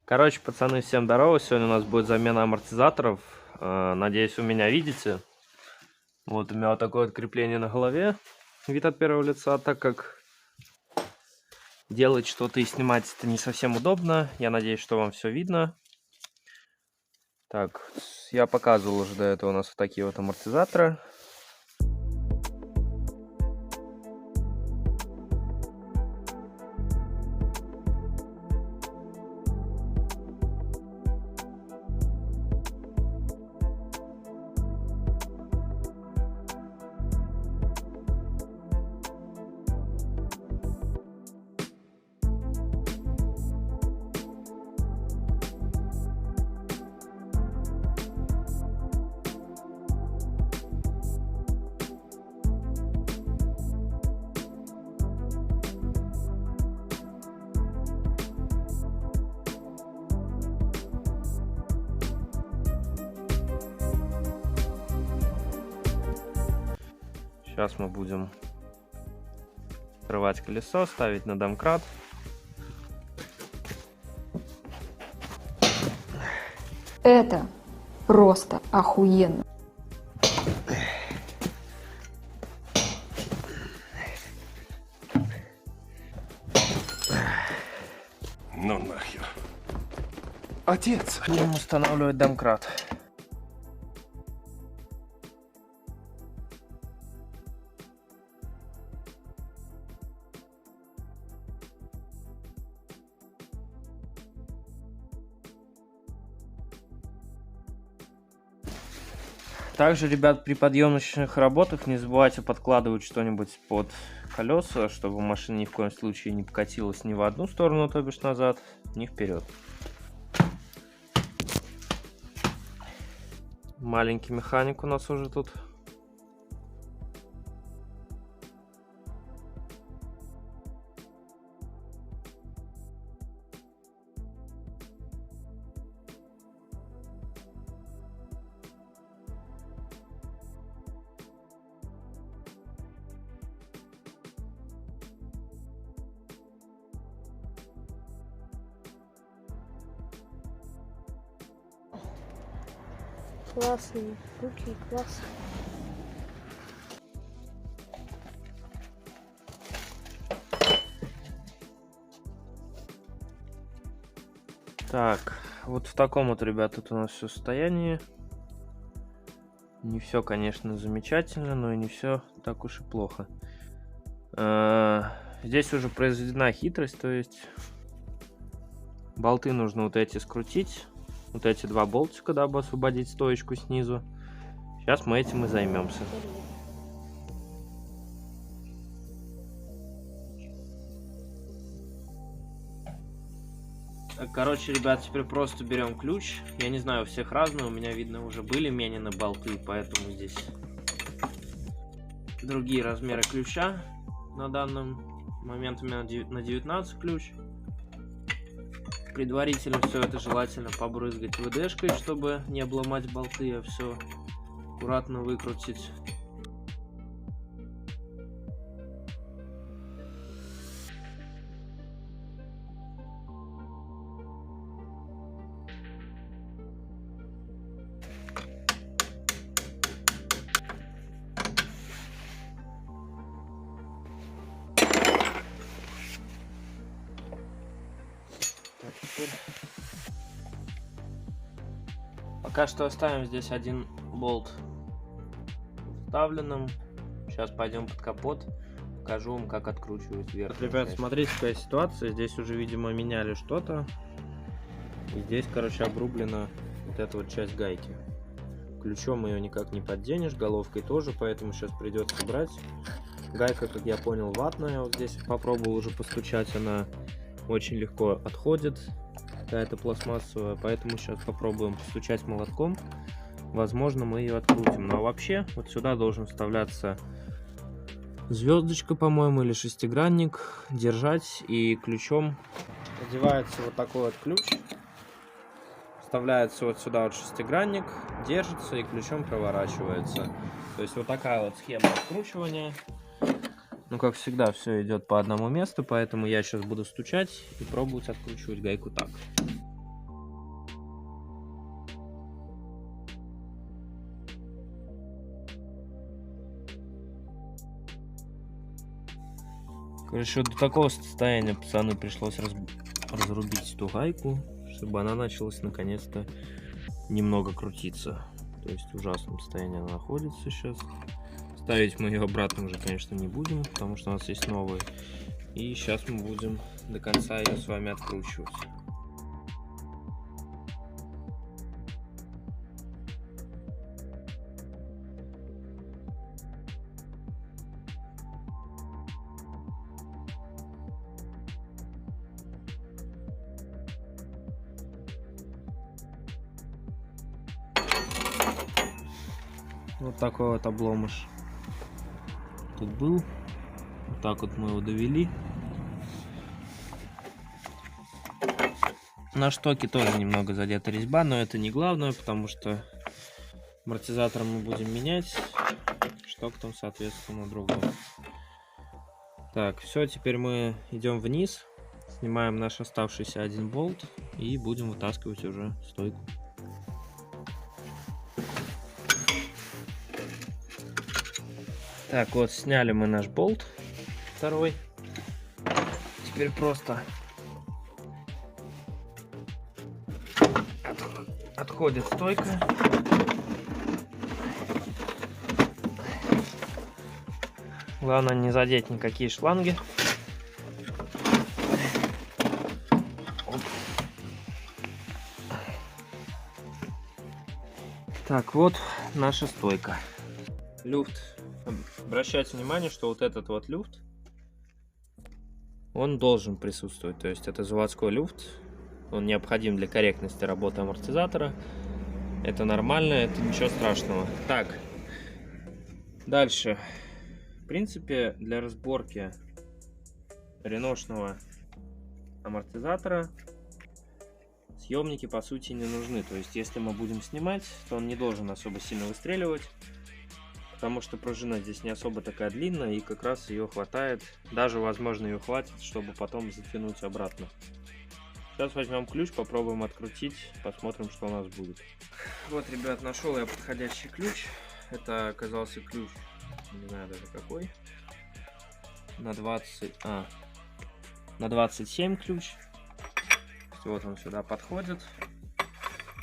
Короче, пацаны, всем здорово. Сегодня у нас будет замена амортизаторов. Надеюсь, вы меня видите. Вот у меня вот такое вот крепление на голове. Вид от первого лица, так как делать что-то и снимать это не совсем удобно. Я надеюсь, что вам все видно. Так, я показывал уже до этого у нас вот такие вот амортизаторы. Сейчас мы будем открывать колесо, ставить на домкрат. Это просто охуенно. Ну нахер. Отец! Будем устанавливать домкрат. Также, ребят, при подъемных работах не забывайте подкладывать что-нибудь под колеса, чтобы машина ни в коем случае не покатилась ни в одну сторону, то бишь назад, ни вперед. Маленький механик у нас уже тут. Классные руки, класс. Так, вот в таком вот, ребят, тут у нас все состояние. Не все, конечно, замечательно, но и не все так уж и плохо. Здесь уже произведена хитрость, то есть болты нужно вот эти скрутить. Вот эти два болтика, дабы освободить стоечку снизу. Сейчас мы этим и займемся. Короче, ребят, теперь просто берем ключ. Я не знаю, у всех разные. У меня, видно, уже были менены болты, поэтому здесь другие размеры ключа. На данный момент у меня на 19 ключ. Предварительно все это желательно побрызгать ВДшкой, чтобы не обломать болты, а все аккуратно выкрутить. Пока что оставим здесь один болт вставленным. Сейчас пойдем под капот, покажу вам, как откручивать вверх. Вот, ребят, смотрите, какая ситуация. Здесь уже, видимо, меняли что-то. И здесь, короче, обрублена вот эта вот часть гайки. Ключом ее никак не подденешь, головкой тоже, поэтому сейчас придется брать. Гайка, как я понял, ватная. Вот здесь попробовал уже постучать, она очень легко отходит. Какая-то пластмассовая, поэтому сейчас попробуем постучать молотком. Возможно, мы ее открутим. Но вообще, вот сюда должен вставляться звездочка, по-моему, или шестигранник. Держать и ключом одевается вот такой вот ключ. Вставляется вот сюда вот шестигранник, держится и ключом проворачивается. То есть вот такая вот схема откручивания. Ну, как всегда, все идет по одному месту, поэтому я сейчас буду стучать и пробовать откручивать гайку так. Короче, до такого состояния пацаны пришлось разрубить эту гайку, чтобы она началась наконец-то немного крутиться. То есть в ужасном состоянии она находится сейчас. Ставить мы ее обратно уже, конечно, не будем, потому что у нас есть новые. И сейчас мы будем до конца ее с вами откручивать. Вот такой вот обломыш тут был. Вот так вот мы его довели. На штоке тоже немного задета резьба, но это не главное, потому что амортизатор мы будем менять. Шток там, соответственно, другой. Так, все, теперь мы идем вниз, снимаем наш оставшийся один болт и будем вытаскивать уже стойку. Так, вот сняли мы наш болт второй. Теперь просто отходит стойка. Главное не задеть никакие шланги. Оп. Так, вот наша стойка. Люфт. Обращайте внимание, что вот этот вот люфт, он должен присутствовать. То есть это заводской люфт. Он необходим для корректности работы амортизатора. Это нормально, это ничего страшного. Так, дальше. В принципе, для разборки реношного амортизатора съемники по сути не нужны. То есть если мы будем снимать, то он не должен особо сильно выстреливать, потому что пружина здесь не особо такая длинная, и как раз ее хватает. Даже, возможно, ее хватит, чтобы потом затянуть обратно. Сейчас возьмем ключ, попробуем открутить, посмотрим, что у нас будет. Вот, ребят, нашел я подходящий ключ. Это оказался ключ, не знаю даже какой. На 27 ключ. Вот он сюда подходит.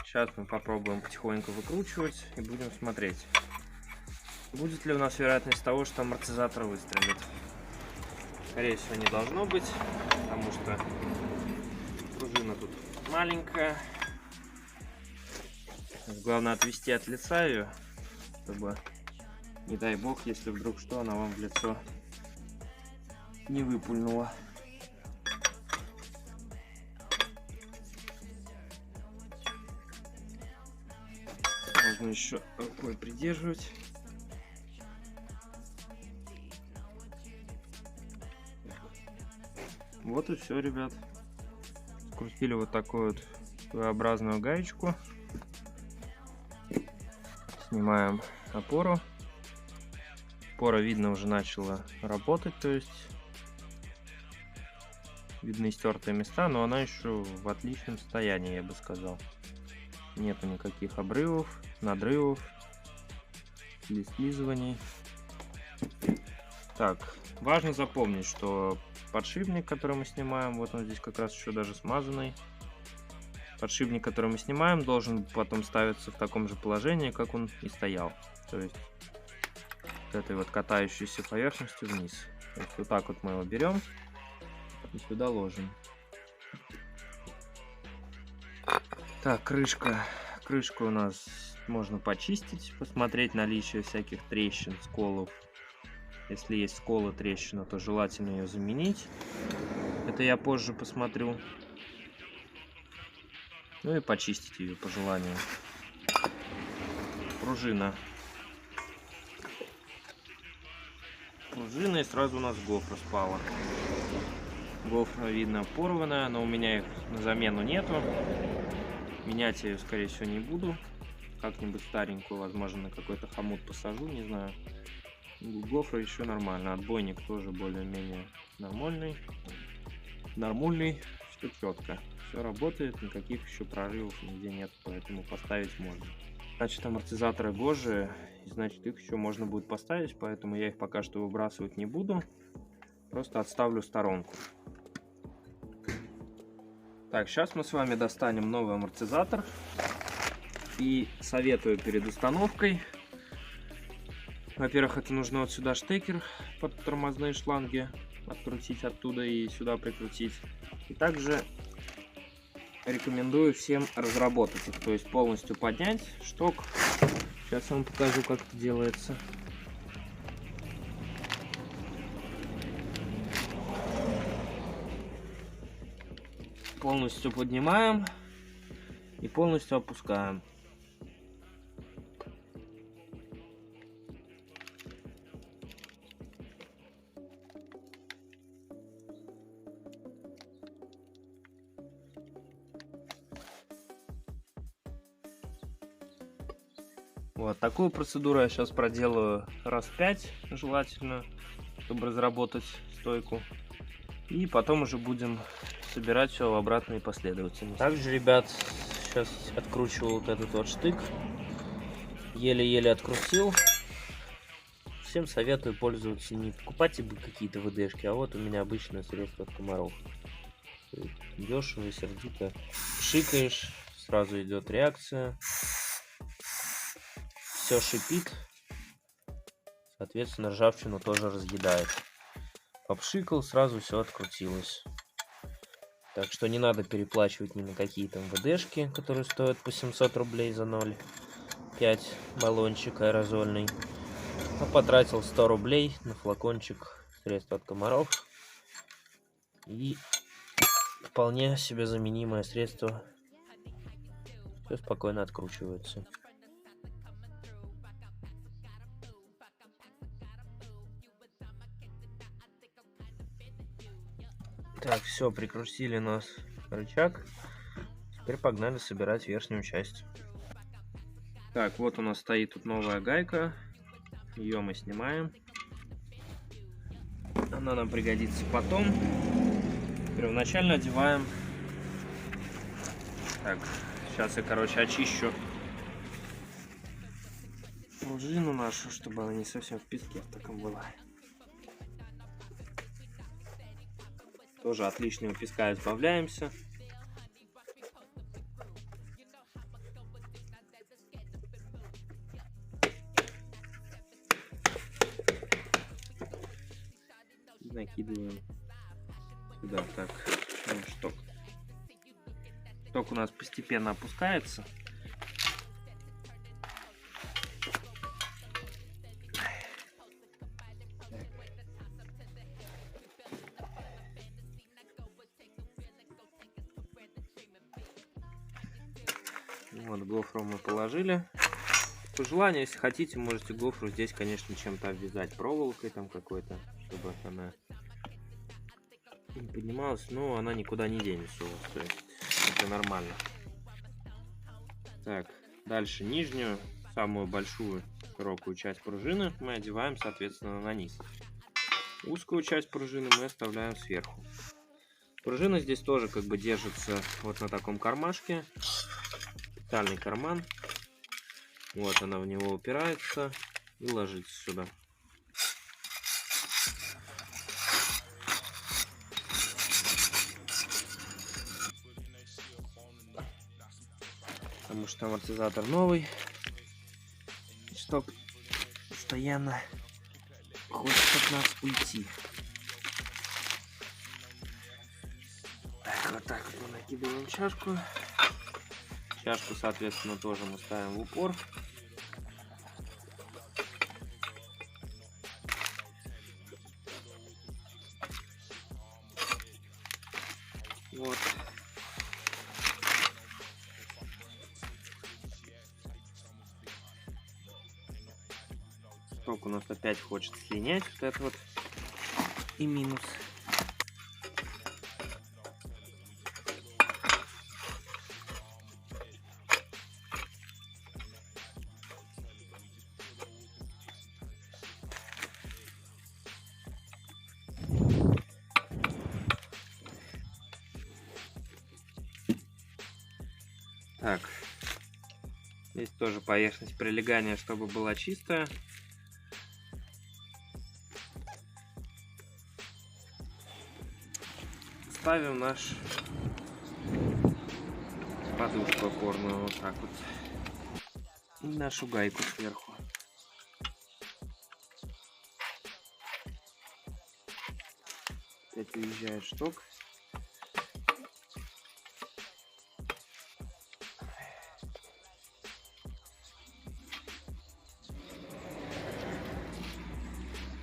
Сейчас мы попробуем потихоньку выкручивать и будем смотреть, будет ли у нас вероятность того, что амортизатор выстрелит. Скорее всего, не должно быть, потому что пружина тут маленькая. Главное отвести от лица ее, чтобы, не дай бог, если вдруг что, она вам в лицо не выпульнула. Можно еще рукой придерживать. Вот и все, ребят. Скрутили вот такую вот своеобразную гаечку. Снимаем опору. Опора, видно, уже начала работать, то есть видны стертые места, но она еще в отличном состоянии, я бы сказал. Нету никаких обрывов, надрывов или слизываний. Так, важно запомнить, что подшипник, который мы снимаем, вот он здесь как раз еще даже смазанный. Подшипник, который мы снимаем, должен потом ставиться в таком же положении, как он и стоял. То есть с этой вот катающейся поверхностью вниз. То есть вот так вот мы его берем и сюда ложим. Так, крышка. Крышку у нас можно почистить, посмотреть наличие всяких трещин, сколов. Если есть сколы, трещина, то желательно ее заменить. Это я позже посмотрю. Ну и почистить ее по желанию. Пружина. Пружина, и сразу у нас гофра спала. Гофра, видно, порванная, но у меня их на замену нету. Менять я ее, скорее всего, не буду. Как-нибудь старенькую, возможно, на какой-то хомут посажу, не знаю. Гофра еще нормально. Отбойник тоже более-менее нормальный. Нормальный, все четко. Все работает, никаких еще прорывов нигде нет, поэтому поставить можно. Значит, амортизаторы гожие, значит, их еще можно будет поставить, поэтому я их пока что выбрасывать не буду. просто отставлю в сторонку. Так, сейчас мы с вами достанем новый амортизатор. И советую перед установкой. Во-первых, это нужно вот сюда штекер под тормозные шланги открутить оттуда и сюда прикрутить. И также рекомендую всем разработать их, то есть полностью поднять шток. Сейчас я вам покажу, как это делается. Полностью поднимаем и полностью опускаем. Вот такую процедуру я сейчас проделаю раз 5, желательно, чтобы разработать стойку. И потом уже будем собирать все в обратной последовательности. Также, ребят, сейчас откручивал вот этот вот штык. Еле-еле открутил. Всем советую пользоваться, не покупайте какие-то ВДшки, а вот у меня обычное средство от комаров. Дешево, сердито. Шикаешь, сразу идет реакция. Все шипит. Соответственно, ржавчину тоже разъедает. Попшикал, сразу все открутилось. Так что не надо переплачивать ни на какие там ВДшки, которые стоят по 700 рублей за 0,5 баллончик аэрозольный. А потратил 100 рублей на флакончик средства от комаров. И вполне себе заменимое средство. Все спокойно откручивается. Так, все, прикрутили нас рычаг. Теперь погнали собирать верхнюю часть. Так, вот у нас стоит тут новая гайка. Ее мы снимаем. Она нам пригодится потом. Первоначально одеваем. Так, сейчас я, короче, очищу пружину нашу, чтобы она не совсем в песке в таком была. Тоже от лишнего песка избавляемся. И накидываем сюда. Так, шток. Шток у нас постепенно опускается. Вот, гофру мы положили. По желанию, если хотите, можете гофру здесь, конечно, чем-то обвязать, проволокой там какой-то, чтобы она не поднималась, но она никуда не денется у вас, то есть это нормально. Так, дальше нижнюю, самую большую широкую часть пружины мы одеваем, соответственно, на низ. Узкую часть пружины мы оставляем сверху. Пружина здесь тоже как бы держится вот на таком кармашке. Специальный карман. Вот она в него упирается и ложится сюда. Потому что амортизатор новый. Шток постоянно хочет от нас уйти. Так, вот так вот мы накидываем чашку. Чашку, соответственно, тоже мы ставим в упор. Вот. Шток у нас опять хочет слинять. Вот это вот и минус. Так, здесь тоже поверхность прилегания, чтобы была чистая. ставим наш подушку опорную вот так вот. И нашу гайку сверху. Опять уезжает шток.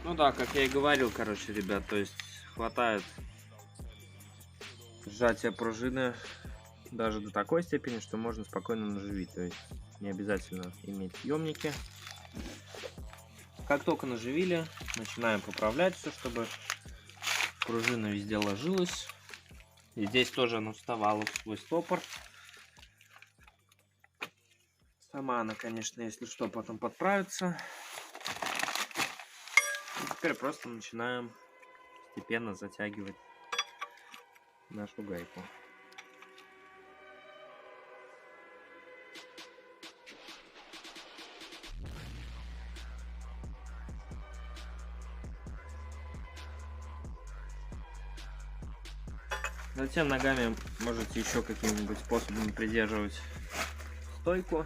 Ну да, как я и говорил, короче, ребят, то есть хватает сжатия пружины даже до такой степени, что можно спокойно наживить. То есть не обязательно иметь съемники. Как только наживили, начинаем поправлять все, чтобы пружина везде ложилась. И здесь тоже она вставала в свой стопор. Сама она, конечно, если что, потом подправится. И теперь просто начинаем постепенно затягивать нашу гайку. Затем ногами можете еще каким-нибудь способом придерживать стойку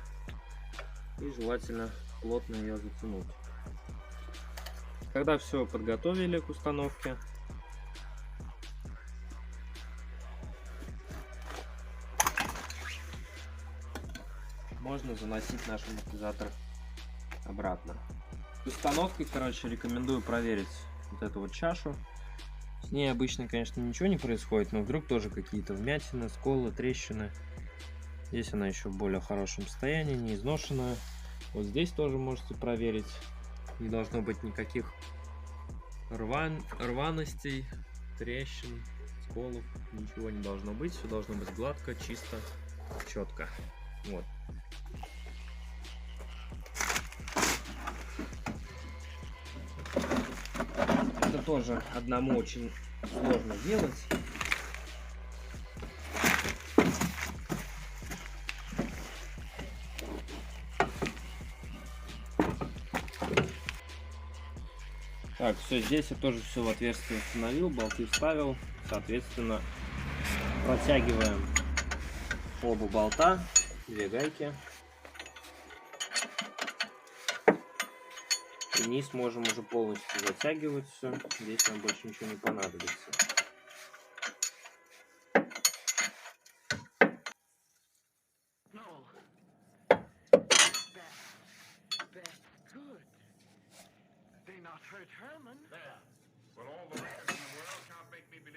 и желательно плотно ее затянуть. Когда все подготовили к установке, можно заносить наш амортизатор обратно. С установкой, короче, рекомендую проверить вот эту вот чашу. С ней обычно, конечно, ничего не происходит, но вдруг тоже какие-то вмятины, сколы, трещины. Здесь она еще в более хорошем состоянии, не изношенная. Вот здесь тоже можете проверить. Не должно быть никаких рваностей, трещин, сколов. Ничего не должно быть. Все должно быть гладко, чисто, четко. Вот. Это тоже одному очень сложно делать. Так, все, здесь я тоже все в отверстие установил, болты вставил. Соответственно, протягиваем оба болта, две гайки. И низ можем уже полностью затягивать все. Здесь нам больше ничего не понадобится.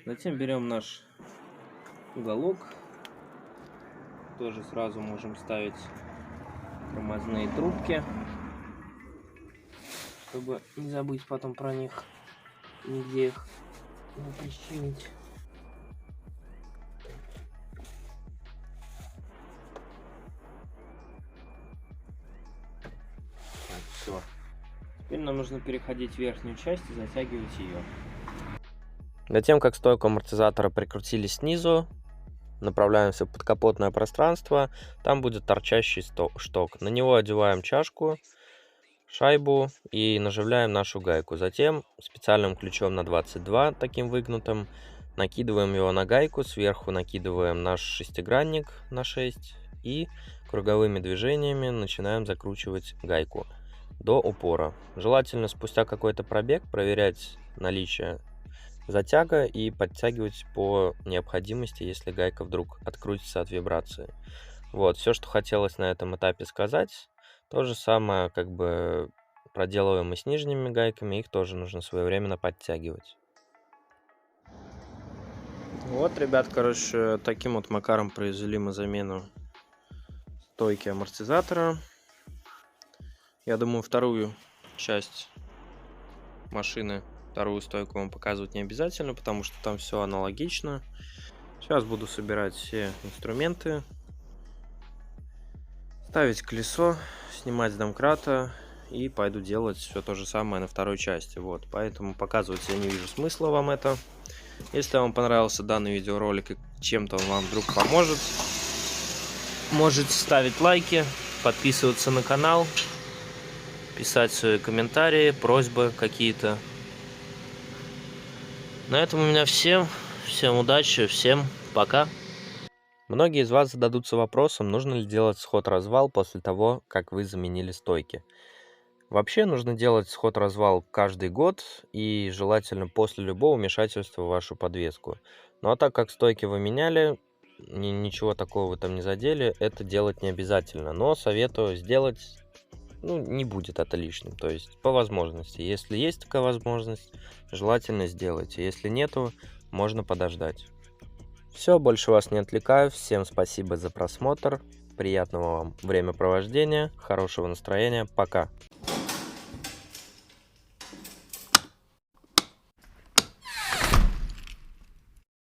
Затем берем наш уголок. Тоже сразу можем ставить тормозные трубки, чтобы не забыть потом про них, нигде их не прищемить. Так, все. Теперь нам нужно переходить в верхнюю часть и затягивать ее. Затем, как стойку амортизатора прикрутили снизу, направляемся в подкапотное пространство. Там будет торчащий шток. На него одеваем чашку, шайбу и наживляем нашу гайку. Затем специальным ключом на 22, таким выгнутым, накидываем его на гайку. Сверху накидываем наш шестигранник на 6 и круговыми движениями начинаем закручивать гайку до упора. Желательно спустя какой-то пробег проверять наличие затяга и подтягивать по необходимости, если гайка вдруг открутится от вибрации. Вот, все, что хотелось на этом этапе сказать. То же самое как бы проделываем и с нижними гайками, их тоже нужно своевременно подтягивать. Вот, ребят, короче, таким вот макаром произвели мы замену стойки амортизатора. Я думаю, вторую часть машины, вторую стойку вам показывать не обязательно, потому что там все аналогично. Сейчас буду собирать все инструменты, ставить колесо, снимать с домкрата и пойду делать все то же самое на второй части. Вот, поэтому показывать я не вижу смысла вам это. Если вам понравился данный видеоролик и чем-то он вам вдруг поможет, можете ставить лайки, подписываться на канал, писать свои комментарии, просьбы какие-то. На этом у меня все. всем удачи, всем пока. Многие из вас зададутся вопросом, нужно ли делать сход-развал после того, как вы заменили стойки. Вообще нужно делать сход-развал каждый год и желательно после любого вмешательства в вашу подвеску. Ну а так как стойки вы меняли, ничего такого вы там не задели, это делать не обязательно. Но советую сделать, не будет это лишним. То есть по возможности. Если есть такая возможность, желательно сделайте. Если нету, можно подождать. Все, больше вас не отвлекаю. Всем спасибо за просмотр. Приятного вам времяпровождения, хорошего настроения. Пока.